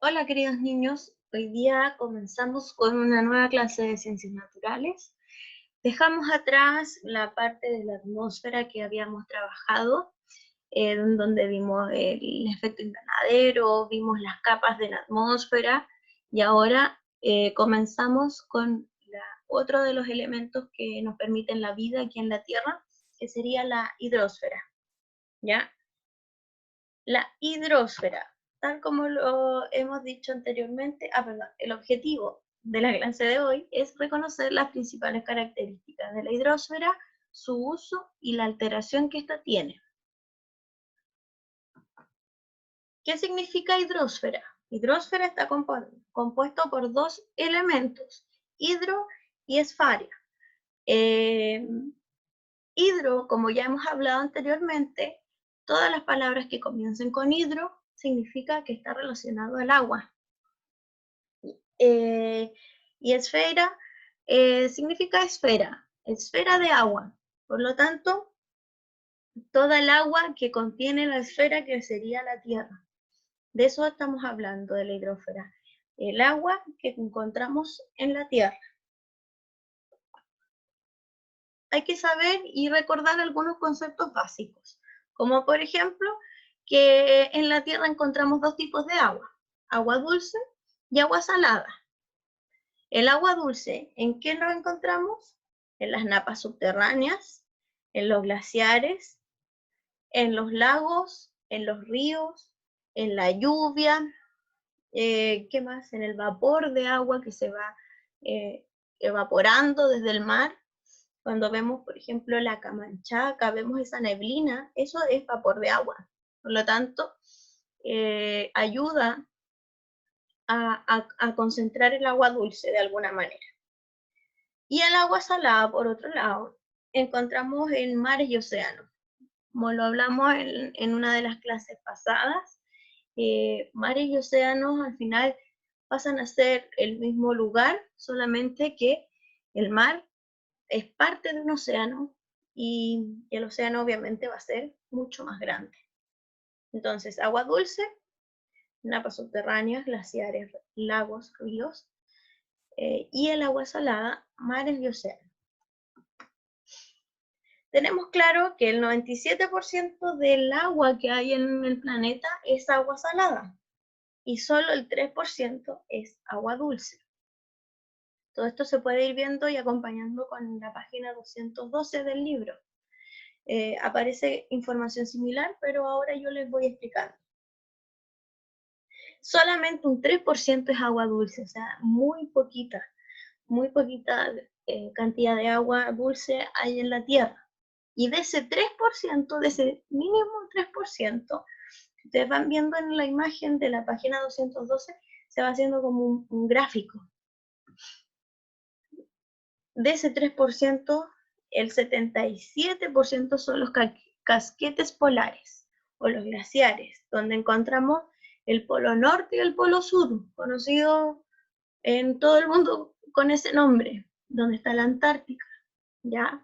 Hola queridos niños, hoy día comenzamos con una nueva clase de ciencias naturales. Dejamos atrás la parte de la atmósfera que habíamos trabajado, en donde vimos el efecto invernadero, vimos las capas de la atmósfera y ahora comenzamos con otro de los elementos que nos permiten la vida aquí en la Tierra, que sería la hidrosfera, ¿ya? La hidrosfera, tal como lo hemos dicho anteriormente, perdón, el objetivo de la clase de hoy es reconocer las principales características de la hidrosfera, su uso y la alteración que ésta tiene. ¿Qué significa hidrosfera? Hidrosfera está compuesto por dos elementos, hidro y esfaria. Hidro, como ya hemos hablado anteriormente, todas las palabras que comiencen con hidro significa que está relacionado al agua. Y esfera significa esfera, esfera de agua. Por lo tanto, toda el agua que contiene la esfera que sería la Tierra. De eso estamos hablando, de la hidrosfera. El agua que encontramos en la Tierra. Hay que saber y recordar algunos conceptos básicos, como por ejemplo que en la Tierra encontramos dos tipos de agua dulce y agua salada. El agua dulce, ¿en qué lo encontramos? En las napas subterráneas, en los glaciares, en los lagos, en los ríos, en la lluvia, ¿qué más? En el vapor de agua que se va evaporando desde el mar. Cuando vemos, por ejemplo, la Camanchaca, vemos esa neblina, eso es vapor de agua. Por lo tanto, ayuda a concentrar el agua dulce de alguna manera. Y el agua salada, por otro lado, encontramos en mares y océanos. Como lo hablamos en una de las clases pasadas, mares y océanos al final pasan a ser el mismo lugar, solamente que el mar es parte de un océano y el océano obviamente va a ser mucho más grande. Entonces, agua dulce, napas subterráneas, glaciares, lagos, ríos, y el agua salada, mares y océanos. Tenemos claro que el 97% del agua que hay en el planeta es agua salada y solo el 3% es agua dulce. Todo esto se puede ir viendo y acompañando con la página 212 del libro. Aparece información similar, pero ahora yo les voy explicando. Solamente un 3% es agua dulce, o sea, muy poquita cantidad de agua dulce hay en la Tierra. Y de ese 3%, de ese mínimo 3%, ustedes van viendo en la imagen de la página 212, se va haciendo como un gráfico. De ese 3%, el 77% son los casquetes polares o los glaciares, donde encontramos el polo norte y el polo sur, conocido en todo el mundo con ese nombre, donde está la Antártica, ¿ya?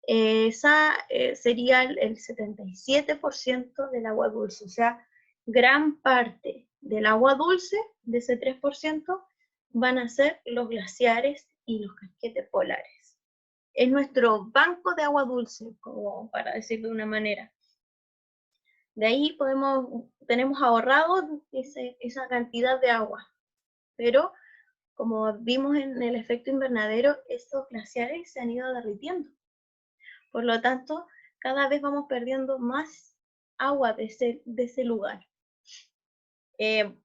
Esa sería el 77% del agua dulce, o sea, gran parte del agua dulce, de ese 3%, van a ser los glaciares y los casquetes polares. Es nuestro banco de agua dulce, como para decirlo de una manera. De ahí tenemos ahorrado esa cantidad de agua, pero como vimos en el efecto invernadero, estos glaciares se han ido derritiendo. Por lo tanto, cada vez vamos perdiendo más agua de ese lugar.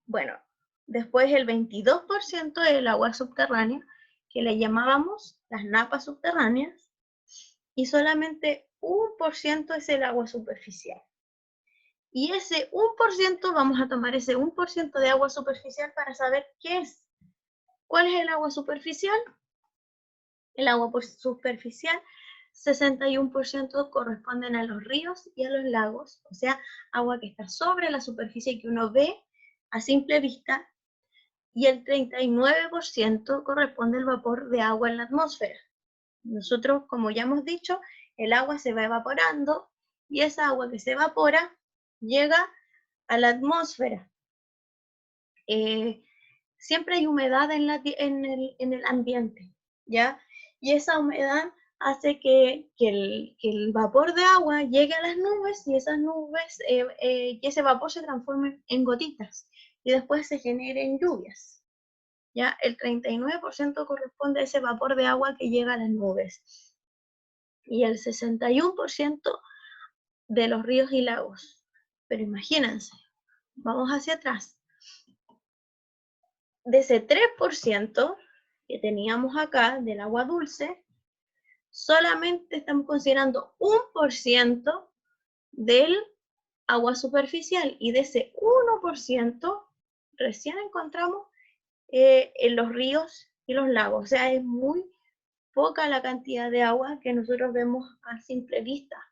Bueno, después el 22% es el agua subterránea, que le llamábamos las napas subterráneas, y solamente 1% es el agua superficial. Y ese 1%, vamos a tomar ese 1% de agua superficial para saber qué es. ¿Cuál es el agua superficial? El agua superficial, 61% corresponden a los ríos y a los lagos, o sea, agua que está sobre la superficie que uno ve a simple vista, y el 39% corresponde al vapor de agua en la atmósfera. Nosotros, como ya hemos dicho, el agua se va evaporando y esa agua que se evapora llega a la atmósfera. siempre hay humedad en el ambiente, ¿ya? Y esa humedad hace que el vapor de agua llegue a las nubes y esas nubes, que ese vapor se transforme en gotitas y después se generen lluvias. ¿Ya? El 39% corresponde a ese vapor de agua que llega a las nubes y el 61% de los ríos y lagos. Pero imagínense, vamos hacia atrás. De ese 3% que teníamos acá del agua dulce, solamente estamos considerando 1% del agua superficial, y de ese 1% recién encontramos en los ríos y los lagos. O sea, es muy poca la cantidad de agua que nosotros vemos a simple vista.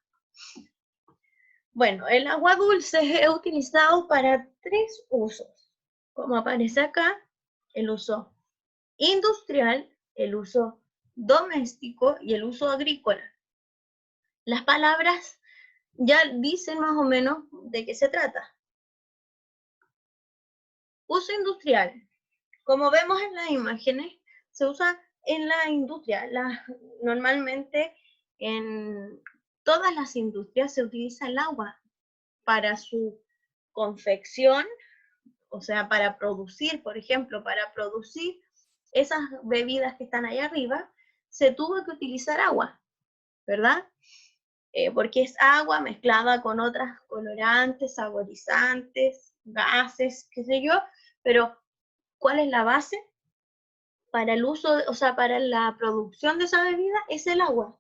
Bueno, el agua dulce es utilizado para 3 usos, como aparece acá: el uso industrial, el uso doméstico y el uso agrícola. Las palabras ya dicen más o menos de qué se trata. Uso industrial. Como vemos en las imágenes, se usa en la industria. Normalmente en todas las industrias se utiliza el agua para su confección, o sea, para producir, por ejemplo, para producir esas bebidas que están ahí arriba, se tuvo que utilizar agua, ¿verdad? Porque es agua mezclada con otras colorantes, saborizantes, gases, qué sé yo, pero ¿cuál es la base? Para el uso, o sea, para la producción de esa bebida es el agua,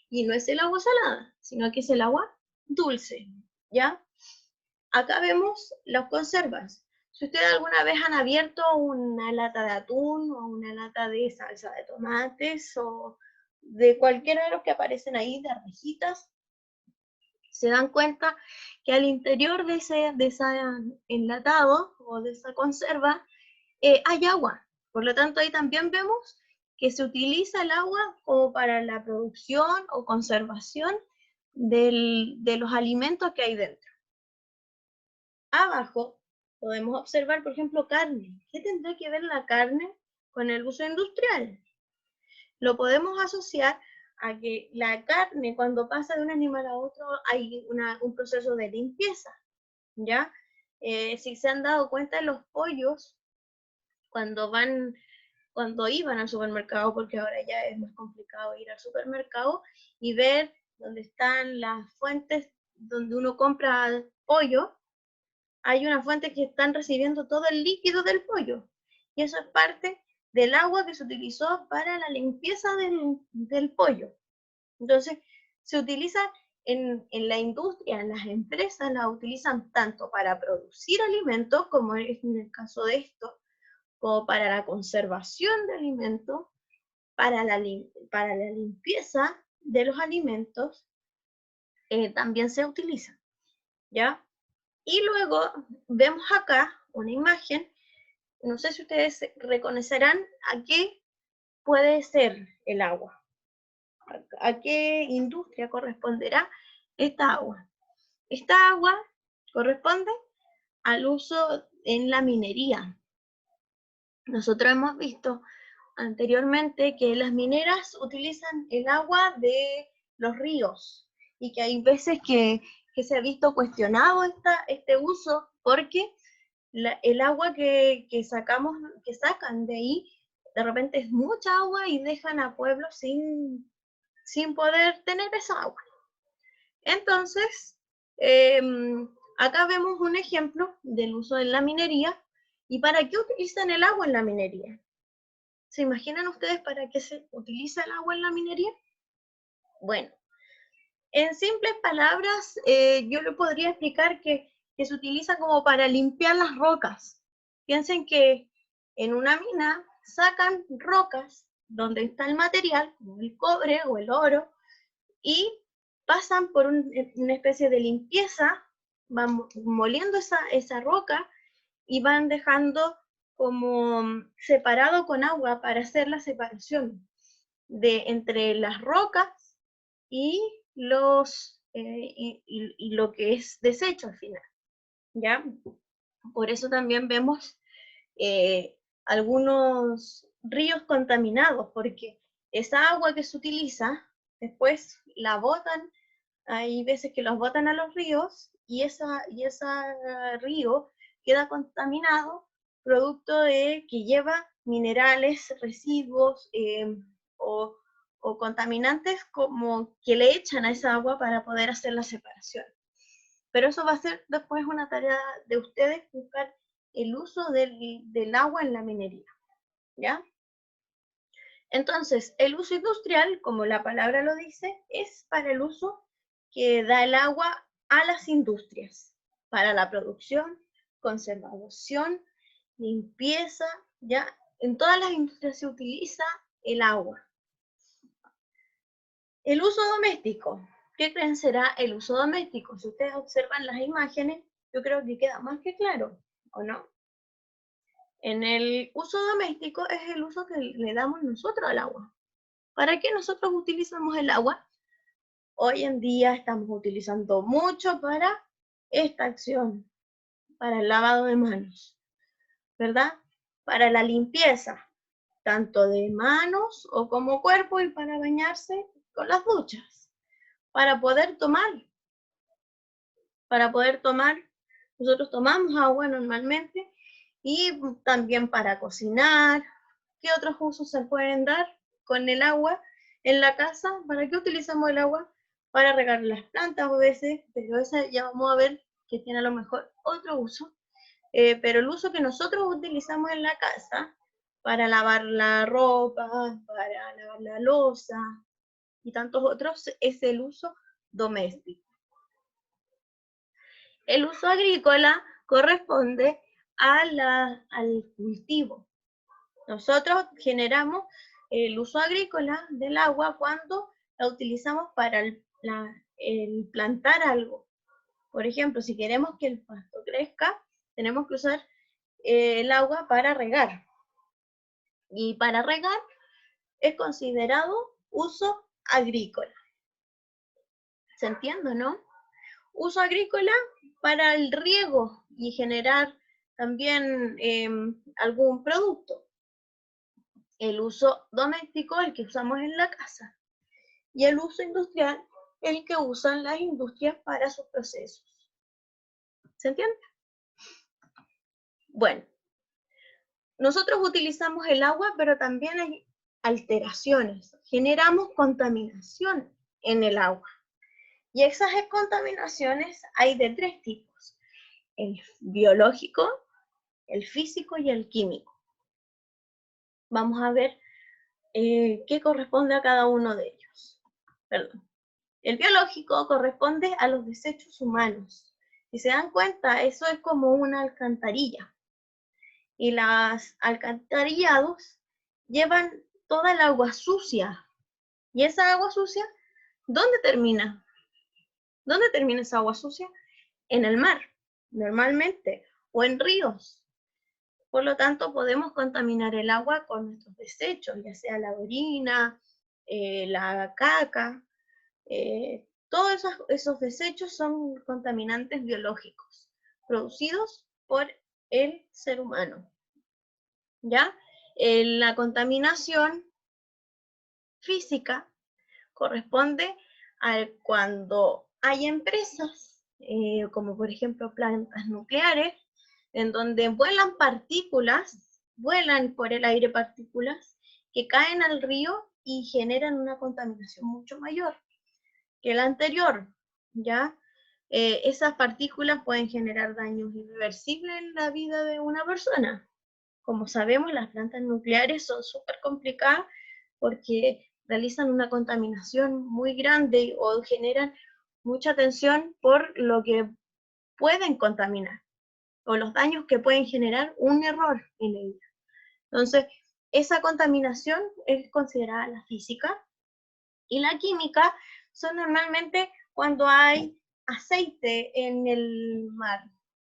y no es el agua salada, sino que es el agua dulce, ¿ya? Acá vemos las conservas. Si ustedes alguna vez han abierto una lata de atún o una lata de salsa de tomates o de cualquiera de los que aparecen ahí, de arvejitas, se dan cuenta que al interior de ese enlatado o de esa conserva hay agua. Por lo tanto, ahí también vemos que se utiliza el agua como para la producción o conservación de los alimentos que hay dentro. Abajo podemos observar, por ejemplo, carne. ¿Qué tendrá que ver la carne con el uso industrial? Lo podemos asociar a que la carne, cuando pasa de un animal a otro, hay un proceso de limpieza, ¿ya? Si se han dado cuenta, los pollos, cuando iban al supermercado, porque ahora ya es más complicado ir al supermercado y ver dónde están las fuentes donde uno compra pollo, hay una fuente que están recibiendo todo el líquido del pollo, y eso es parte del agua que se utilizó para la limpieza del pollo. Entonces, se utiliza en la industria, en las empresas, la utilizan tanto para producir alimentos, como es en el caso de esto, como para la conservación de alimentos, para la limpieza de los alimentos, también se utiliza, ¿ya? Y luego vemos acá una imagen, no sé si ustedes reconocerán a qué puede ser el agua, a qué industria corresponderá esta agua. Esta agua corresponde al uso en la minería. Nosotros hemos visto anteriormente que las mineras utilizan el agua de los ríos y que hay veces que se ha visto cuestionado este uso porque el agua que sacan de ahí, de repente es mucha agua y dejan a pueblos sin poder tener esa agua. Entonces, acá vemos un ejemplo del uso en la minería. ¿Y para qué utilizan el agua en la minería? ¿Se imaginan ustedes para qué se utiliza el agua en la minería? Bueno, en simples palabras, yo le podría explicar que se utiliza como para limpiar las rocas. Piensen que en una mina sacan rocas donde está el material, como el cobre o el oro, y pasan por una especie de limpieza, van moliendo esa roca y van dejando como separado con agua para hacer la separación entre las rocas y y lo que es desecho al final, ¿ya? Por eso también vemos algunos ríos contaminados, porque esa agua que se utiliza, después la botan, hay veces que los botan a los ríos y ese río queda contaminado producto de que lleva minerales, residuos o, o contaminantes como que le echan a esa agua para poder hacer la separación. Pero eso va a ser después una tarea de ustedes buscar el uso del agua en la minería, ¿ya? Entonces, el uso industrial, como la palabra lo dice, es para el uso que da el agua a las industrias, para la producción, conservación, limpieza, ¿ya? En todas las industrias se utiliza el agua. El uso doméstico. ¿Qué creen será el uso doméstico? Si ustedes observan las imágenes, yo creo que queda más que claro, ¿o no? En el uso doméstico es el uso que le damos nosotros al agua. ¿Para qué nosotros utilizamos el agua? Hoy en día estamos utilizando mucho para esta acción, para el lavado de manos, ¿verdad? Para la limpieza, tanto de manos o como cuerpo y para bañarse con las duchas. Para poder tomar, nosotros tomamos agua normalmente y también para cocinar. ¿Qué otros usos se pueden dar con el agua en la casa? ¿Para qué utilizamos el agua? Para regar las plantas a veces, pero esa ya vamos a ver que tiene a lo mejor otro uso. Pero el uso que nosotros utilizamos en la casa para lavar la ropa, para lavar la loza y tantos otros es el uso doméstico. El uso agrícola corresponde al cultivo. Nosotros generamos el uso agrícola del agua cuando la utilizamos para el plantar algo. Por ejemplo, si queremos que el pasto crezca, tenemos que usar el agua para regar. Y para regar es considerado uso agrícola. ¿Se entiende, no? Uso agrícola para el riego y generar también algún producto. El uso doméstico, el que usamos en la casa. Y el uso industrial, el que usan las industrias para sus procesos. ¿Se entiende? Bueno, nosotros utilizamos el agua, pero también hay alteraciones. Generamos contaminación en el agua. Y esas contaminaciones hay de tres tipos: el biológico, el físico y el químico. Vamos a ver qué corresponde a cada uno de ellos. Perdón. El biológico corresponde a los desechos humanos. Si se dan cuenta, eso es como una alcantarilla. Y los alcantarillados llevan toda el agua sucia. ¿Y esa agua sucia dónde termina? ¿Dónde termina esa agua sucia? En el mar, normalmente, o en ríos. Por lo tanto, podemos contaminar el agua con nuestros desechos, ya sea la orina, la caca. Todos esos desechos son contaminantes biológicos producidos por el ser humano. ¿Ya? La contaminación física corresponde a cuando hay empresas, como por ejemplo plantas nucleares, en donde vuelan por el aire partículas que caen al río y generan una contaminación mucho mayor que la anterior, ¿ya? Esas partículas pueden generar daños irreversibles en la vida de una persona. Como sabemos, las plantas nucleares son súper complicadas porque realizan una contaminación muy grande o generan mucha tensión por lo que pueden contaminar o los daños que pueden generar un error en ella. Entonces, esa contaminación es considerada la física, y la química son normalmente cuando hay aceite en el mar.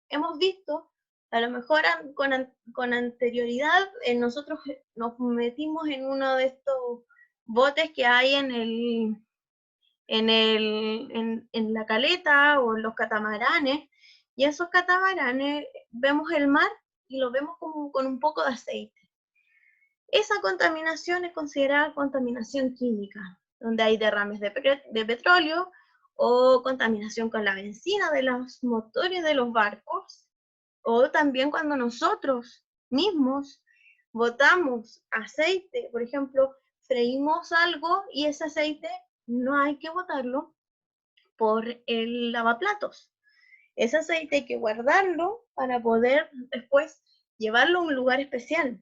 Hemos visto, a lo mejor con anterioridad, nosotros nos metimos en uno de estos botes que hay en la caleta o en los catamaranes, Y esos catamaranes, vemos el mar y lo vemos como con un poco de aceite. Esa contaminación es considerada contaminación química, donde hay derrames de petróleo o contaminación con la benzina de los motores de los barcos, o también cuando nosotros mismos botamos aceite, por ejemplo, freímos algo y ese aceite no hay que botarlo por el lavaplatos. Ese aceite hay que guardarlo para poder después llevarlo a un lugar especial.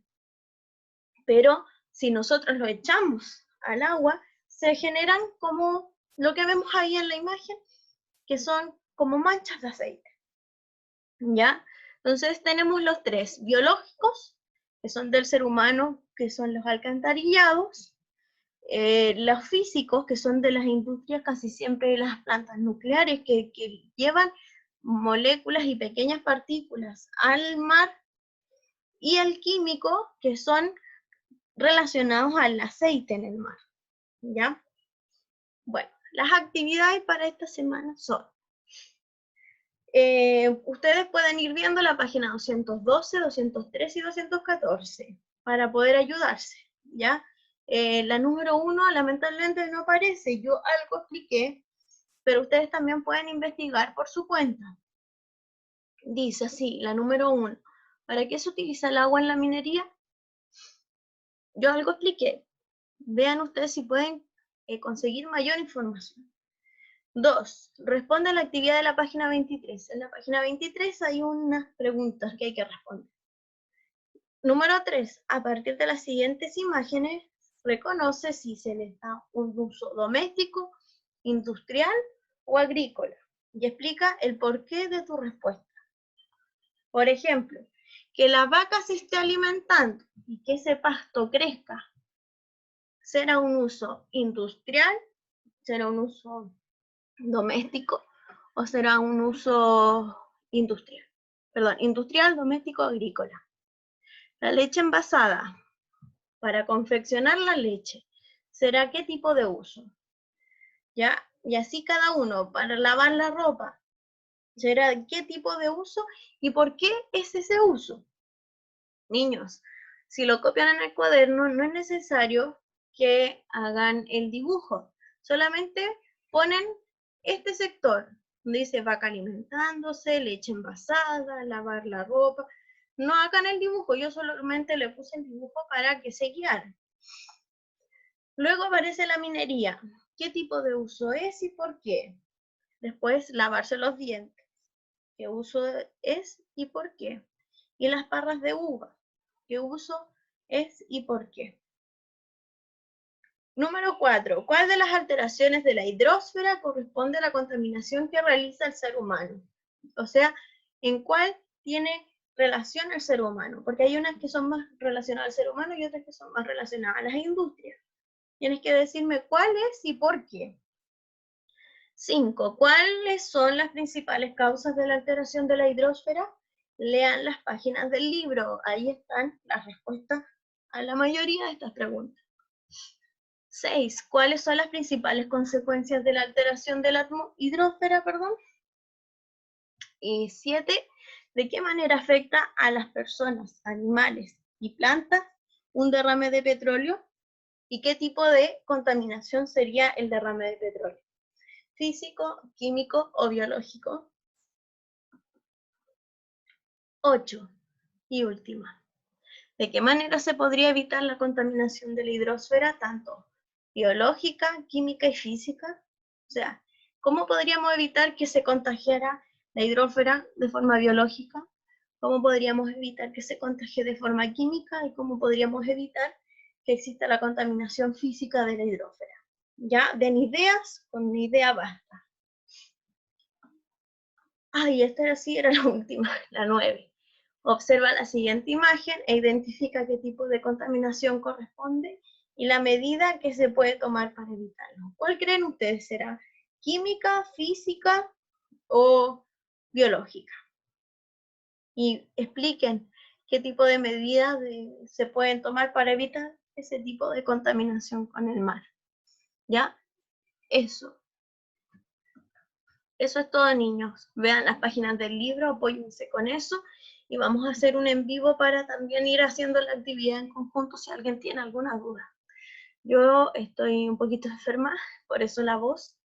Pero si nosotros lo echamos al agua, se generan como lo que vemos ahí en la imagen, que son como manchas de aceite. ¿Ya? Entonces tenemos los tres biológicos, que son del ser humano, que son los alcantarillados, los físicos, que son de las industrias, casi siempre las plantas nucleares, que llevan moléculas y pequeñas partículas al mar, y el químico, que son relacionados al aceite en el mar, ¿ya? Bueno, las actividades para esta semana son, ustedes pueden ir viendo la página 212, 213 y 214 para poder ayudarse, ¿ya? La número 1 lamentablemente no aparece, yo algo expliqué, pero ustedes también pueden investigar por su cuenta. Dice así, la número 1, ¿para qué se utiliza el agua en la minería? Yo algo expliqué, vean ustedes si pueden conseguir mayor información. 2. Responde a la actividad de la página 23. En la página 23 hay unas preguntas que hay que responder. Número 3. A partir de las siguientes imágenes, reconoce si se les da un uso doméstico, industrial o agrícola. Y explica el porqué de tu respuesta. Por ejemplo, que la vaca se esté alimentando y que ese pasto crezca. ¿Será un uso industrial? ¿Será un uso doméstico o será un uso industrial? Perdón, industrial, doméstico, agrícola. La leche envasada. Para confeccionar la leche, ¿será qué tipo de uso? ¿Ya? Y así cada uno. Para lavar la ropa, ¿será qué tipo de uso y por qué es ese uso? Niños, si lo copian en el cuaderno, no es necesario que hagan el dibujo. Solamente ponen este sector, donde dice vaca alimentándose, leche envasada, lavar la ropa. No hagan el dibujo, yo solamente le puse el dibujo para que se guiaran. Luego aparece la minería. ¿Qué tipo de uso es y por qué? Después, lavarse los dientes. ¿Qué uso es y por qué? Y las parras de uva. ¿Qué uso es y por qué? Número 4. ¿Cuál de las alteraciones de la hidrosfera corresponde a la contaminación que realiza el ser humano? O sea, ¿en cuál tiene relación el ser humano? Porque hay unas que son más relacionadas al ser humano y otras que son más relacionadas a las industrias. Tienes que decirme cuál es y por qué. 5. ¿Cuáles son las principales causas de la alteración de la hidrosfera? Lean las páginas del libro, ahí están las respuestas a la mayoría de estas preguntas. 6. ¿Cuáles son las principales consecuencias de la alteración de la hidrosfera? Y 7. ¿De qué manera afecta a las personas, animales y plantas un derrame de petróleo? ¿Y qué tipo de contaminación sería el derrame de petróleo? ¿Físico, químico o biológico? 8. Y última. ¿De qué manera se podría evitar la contaminación de la hidrosfera, tanto biológica, química y física? O sea, ¿cómo podríamos evitar que se contagiara la hidrosfera de forma biológica? ¿Cómo podríamos evitar que se contagie de forma química? ¿Y cómo podríamos evitar que exista la contaminación física de la hidrosfera? Ya, den ideas, con una idea basta. Y esta sí era la última, la 9. Observa la siguiente imagen e identifica qué tipo de contaminación corresponde y la medida que se puede tomar para evitarlo. ¿Cuál creen ustedes? ¿Será química, física o biológica? Y expliquen qué tipo de medidas se pueden tomar para evitar ese tipo de contaminación con el mar. ¿Ya? Eso. Eso es todo, niños. Vean las páginas del libro, apóyense con eso y vamos a hacer un en vivo para también ir haciendo la actividad en conjunto si alguien tiene alguna duda. Yo estoy un poquito enferma, por eso la voz,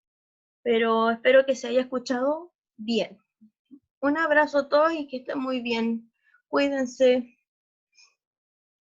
pero espero que se haya escuchado bien. Un abrazo a todos y que estén muy bien. Cuídense.